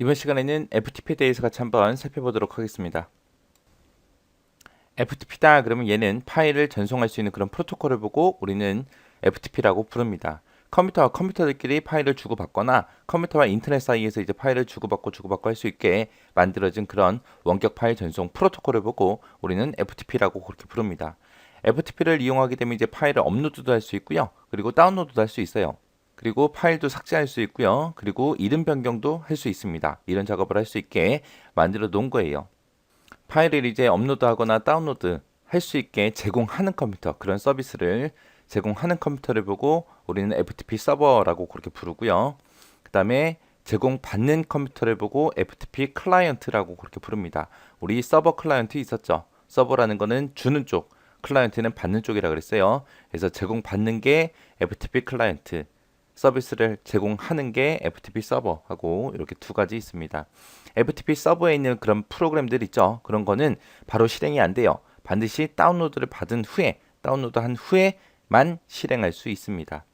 이번 시간에는 FTP에 대해서 같이 한번 살펴보도록 하겠습니다. FTP다 그러면 얘는 파일을 전송할 수 있는 그런 프로토콜을 보고 우리는 FTP라고 부릅니다. 컴퓨터와 컴퓨터들끼리 파일을 주고받거나 컴퓨터와 인터넷 사이에서 이제 파일을 주고받고 할 수 있게 만들어진 그런 원격 파일 전송 프로토콜을 보고 우리는 FTP라고 그렇게 부릅니다. FTP를 이용하게 되면 이제 파일을 업로드도 할 수 있고요. 그리고 다운로드도 할 수 있어요. 그리고 파일도 삭제할 수 있고요. 그리고 이름 변경도 할 수 있습니다. 이런 작업을 할 수 있게 만들어 놓은 거예요. 파일을 이제 업로드하거나 다운로드 할 수 있게 제공하는 컴퓨터, 그런 서비스를 제공하는 컴퓨터를 보고 우리는 FTP 서버라고 그렇게 부르고요. 그 다음에 제공받는 컴퓨터를 보고 FTP 클라이언트라고 그렇게 부릅니다. 우리 서버 클라이언트 있었죠? 서버라는 거는 주는 쪽, 클라이언트는 받는 쪽이라 그랬어요. 그래서 제공받는 게 FTP 클라이언트, 서비스를 제공하는 게 FTP 서버하고 이렇게 두 가지 있습니다. FTP 서버에 있는 그런 프로그램들 있죠. 그런 거는 바로 실행이 안 돼요. 반드시 다운로드를 받은 후에, 다운로드한 후에만 실행할 수 있습니다.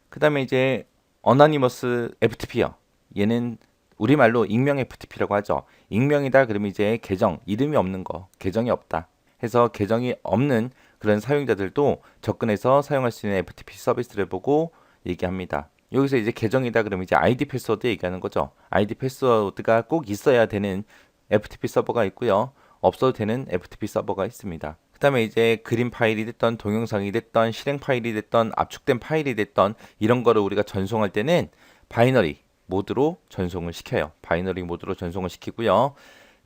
그 다음에 이제 어나니머스 FTP요. 얘는 우리말로 익명 FTP라고 하죠. 익명이다 그러면 이제 계정, 이름이 없는 거, 계정이 없다 해서 계정이 없는 그런 사용자들도 접근해서 사용할 수 있는 FTP 서비스를 보고 얘기합니다. 여기서 이제 계정이다 그러면 이제 아이디 패스워드 얘기하는 거죠. 아이디 패스워드가 꼭 있어야 되는 FTP 서버가 있고요. 없어도 되는 FTP 서버가 있습니다. 그 다음에 이제 그림 파일이 됐던 동영상이 됐던 실행 파일이 됐던 압축된 파일이 됐던 이런 거를 우리가 전송할 때는 바이너리 모드로 전송을 시켜요. 바이너리 모드로 전송을 시키고요.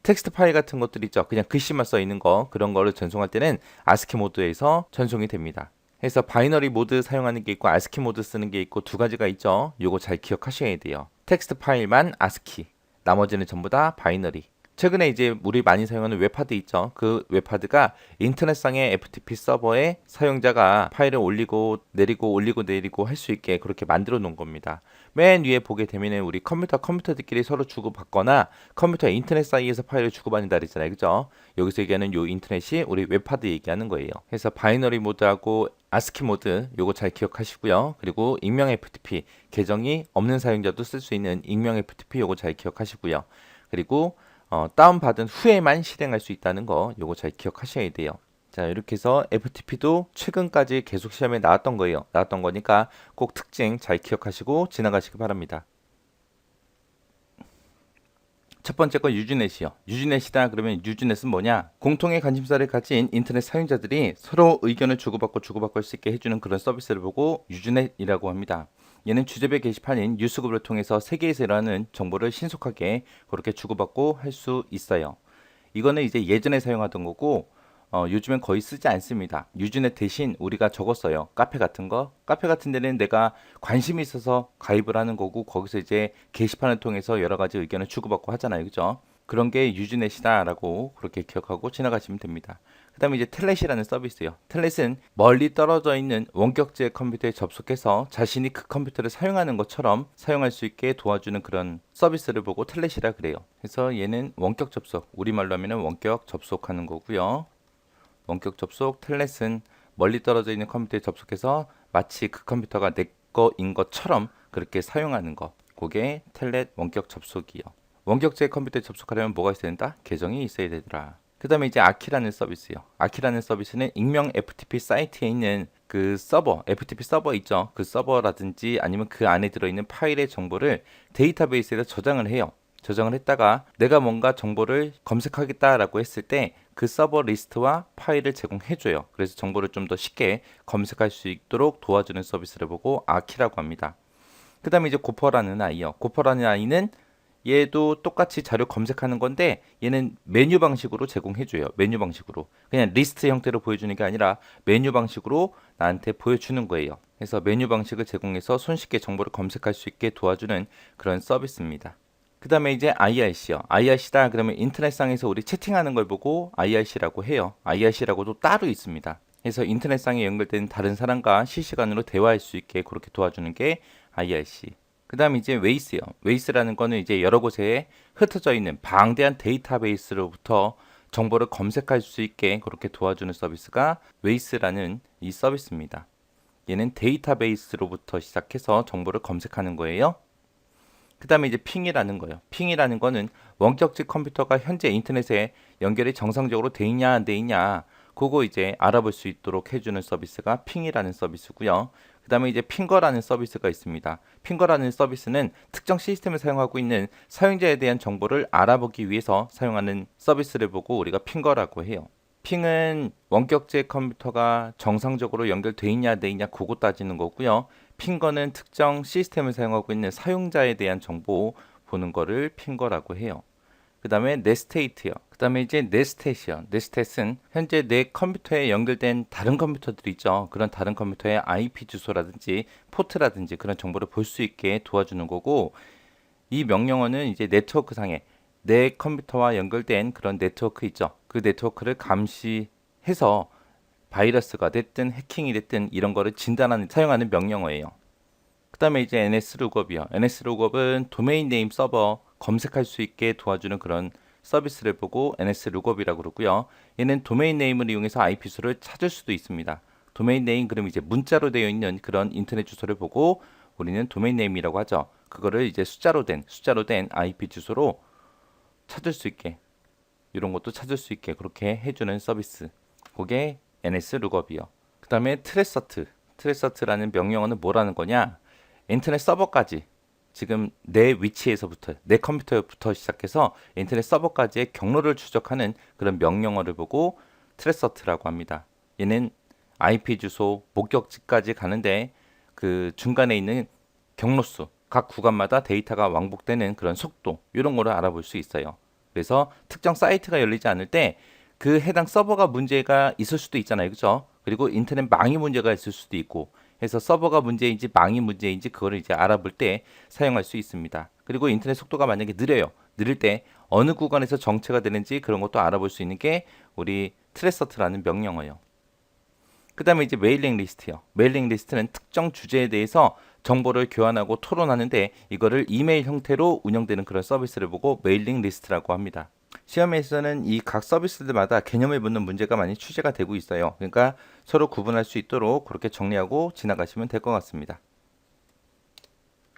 텍스트 파일 같은 것들 있죠. 그냥 글씨만 써 있는 거, 그런 거를 전송할 때는 아스키 모드에서 전송이 됩니다. 해서 바이너리 모드 사용하는 게 있고 아스키 모드 쓰는 게 있고 두 가지가 있죠. 요거 잘 기억하셔야 돼요. 텍스트 파일만 아스키, 나머지는 전부 다 바이너리. 최근에 이제 우리 많이 사용하는 웹하드 있죠. 그 웹하드가 인터넷상의 FTP 서버에 사용자가 파일을 올리고 내리고 할 수 있게 그렇게 만들어 놓은 겁니다. 맨 위에 보게 되면은 우리 컴퓨터들끼리 서로 주고받거나 컴퓨터 인터넷 사이에서 파일을 주고받는다 그랬잖아요. 그죠? 여기서 얘기하는 요 인터넷이 우리 웹하드 얘기하는 거예요. 그래서 바이너리 모드하고 아스키 모드 요거 잘 기억하시고요. 그리고 익명 FTP 계정이 없는 사용자도 쓸 수 있는 익명 FTP 요거 잘 기억하시고요. 그리고 다운받은 후에만 실행할 수 있다는 거 요거 잘 기억하셔야 돼요. 자, 이렇게 해서 FTP도 최근까지 계속 시험에 나왔던 거예요. 나왔던 거니까 꼭 특징 잘 기억하시고 지나가시기 바랍니다. 첫 번째 건 유즈넷이요. 유즈넷이다 그러면 유즈넷은 뭐냐? 공통의 관심사를 가진 인터넷 사용자들이 서로 의견을 주고받고 할 수 있게 해주는 그런 서비스를 보고 유즈넷이라고 합니다. 얘는 주제별 게시판인 뉴스그룹을 통해서 세계에서 일어나는 정보를 신속하게 그렇게 주고받고 할 수 있어요. 이거는 이제 예전에 사용하던 거고 요즘엔 거의 쓰지 않습니다. 유즈넷 대신 우리가 적었어요. 카페 같은 거. 카페 같은 데는 내가 관심이 있어서 가입을 하는 거고 거기서 이제 게시판을 통해서 여러 가지 의견을 주고받고 하잖아요. 그죠? 그런 게 유즈넷이다라고 그렇게 기억하고 지나가시면 됩니다. 그 다음에 이제 텔넷이라는 서비스요. 텔넷은 멀리 떨어져 있는 원격제 컴퓨터에 접속해서 자신이 그 컴퓨터를 사용하는 것처럼 사용할 수 있게 도와주는 그런 서비스를 보고 텔넷이라 그래요. 그래서 얘는 원격 접속, 우리말로 하면 원격 접속하는 거고요. 원격 접속 텔넷은 멀리 떨어져 있는 컴퓨터에 접속해서 마치 그 컴퓨터가 내 거인 것처럼 그렇게 사용하는 거. 그게 텔넷 원격 접속이요. 원격제 컴퓨터에 접속하려면 뭐가 있어야 된다? 계정이 있어야 되더라. 그 다음에 이제 아키라는 서비스요. 아키라는 서비스는 익명 FTP 사이트에 있는 그 서버, FTP 서버 있죠. 그 서버라든지 아니면 그 안에 들어있는 파일의 정보를 데이터베이스에다 저장을 해요. 저장을 했다가 내가 뭔가 정보를 검색하겠다라고 했을 때 그 서버 리스트와 파일을 제공해줘요. 그래서 정보를 좀 더 쉽게 검색할 수 있도록 도와주는 서비스를 보고 아키라고 합니다. 그 다음에 이제 고퍼라는 아이요. 고퍼라는 아이는 얘도 똑같이 자료 검색하는 건데 얘는 메뉴 방식으로 제공해줘요. 메뉴 방식으로. 그냥 리스트 형태로 보여주는 게 아니라 메뉴 방식으로 나한테 보여주는 거예요. 그래서 메뉴 방식을 제공해서 손쉽게 정보를 검색할 수 있게 도와주는 그런 서비스입니다. 그 다음에 이제 IRC요. IRC다 그러면 인터넷상에서 우리 채팅하는 걸 보고 IRC라고 해요. IRC라고도 따로 있습니다. 그래서 인터넷상에 연결된 다른 사람과 실시간으로 대화할 수 있게 그렇게 도와주는 게 IRC. 그 다음 이제 웨이스요. 웨이스라는 거는 이제 여러 곳에 흩어져 있는 방대한 데이터베이스로부터 정보를 검색할 수 있게 그렇게 도와주는 서비스가 웨이스라는 이 서비스입니다. 얘는 데이터베이스로부터 시작해서 정보를 검색하는 거예요. 그 다음에 이제 핑이라는 거예요. 핑이라는 거는 원격직 컴퓨터가 현재 인터넷에 연결이 정상적으로 돼 있냐 안 돼 있냐 그거 이제 알아볼 수 있도록 해주는 서비스가 핑이라는 서비스고요. 그 다음에 이제 핑거라는 서비스가 있습니다. 핑거라는 서비스는 특정 시스템을 사용하고 있는 사용자에 대한 정보를 알아보기 위해서 사용하는 서비스를 보고 우리가 핑거라고 해요. 핑은 원격제 컴퓨터가 정상적으로 연결돼 있냐 돼 있냐 그거 따지는 거고요. 핑거는 특정 시스템을 사용하고 있는 사용자에 대한 정보 보는 거를 핑거라고 해요. 그 다음에 넷스테이트요. 그 다음에 이제 넷스테이션. 넷스테이트는 현재 내 컴퓨터에 연결된 다른 컴퓨터들이 있죠. 그런 다른 컴퓨터의 IP 주소라든지 포트라든지 그런 정보를 볼 수 있게 도와주는 거고, 이 명령어는 이제 네트워크 상에 내 컴퓨터와 연결된 그런 네트워크 있죠. 그 네트워크를 감시해서 바이러스가 됐든 해킹이 됐든 이런 거를 진단하는 사용하는 명령어예요. 그 다음에 이제 NSLOOKUP이요. NSLOOKUP은 도메인 네임 서버 검색할 수 있게 도와주는 그런 서비스를 보고 NSLOOKUP이라고 그러고요. 얘는 도메인 네임을 이용해서 IP 주소를 찾을 수도 있습니다. 도메인 네임 그럼 이제 문자로 되어 있는 그런 인터넷 주소를 보고 우리는 도메인 네임이라고 하죠. 그거를 이제 숫자로 된 IP 주소로 찾을 수 있게, 이런 것도 찾을 수 있게 그렇게 해주는 서비스. 그게 NSLOOKUP이요. 그 다음에 트레서트라는 명령어는 뭐라는 거냐? 인터넷 서버까지, 지금 내 위치에서부터 내 컴퓨터부터 시작해서 인터넷 서버까지의 경로를 추적하는 그런 명령어를 보고 트레서트라고 합니다. 얘는 IP 주소 목격지까지 가는데 그 중간에 있는 경로수, 각 구간마다 데이터가 왕복되는 그런 속도, 이런 거를 알아볼 수 있어요. 그래서 특정 사이트가 열리지 않을 때 그 해당 서버가 문제가 있을 수도 있잖아요. 그죠? 그리고 인터넷 망이 문제가 있을 수도 있고 해서 서버가 문제인지 망이 문제인지 그거를 이제 알아볼 때 사용할 수 있습니다. 그리고 인터넷 속도가 만약에 느려요. 느릴 때 어느 구간에서 정체가 되는지 그런 것도 알아볼 수 있는 게 우리 트레서트라는 명령어예요. 그 다음에 이제 메일링 리스트요. 메일링 리스트는 특정 주제에 대해서 정보를 교환하고 토론하는데 이거를 이메일 형태로 운영되는 그런 서비스를 보고 메일링 리스트라고 합니다. 시험에서는 이 각 서비스들마다 개념을 묻는 문제가 많이 출제가 되고 있어요. 그러니까 서로 구분할 수 있도록 그렇게 정리하고 지나가시면 될 것 같습니다.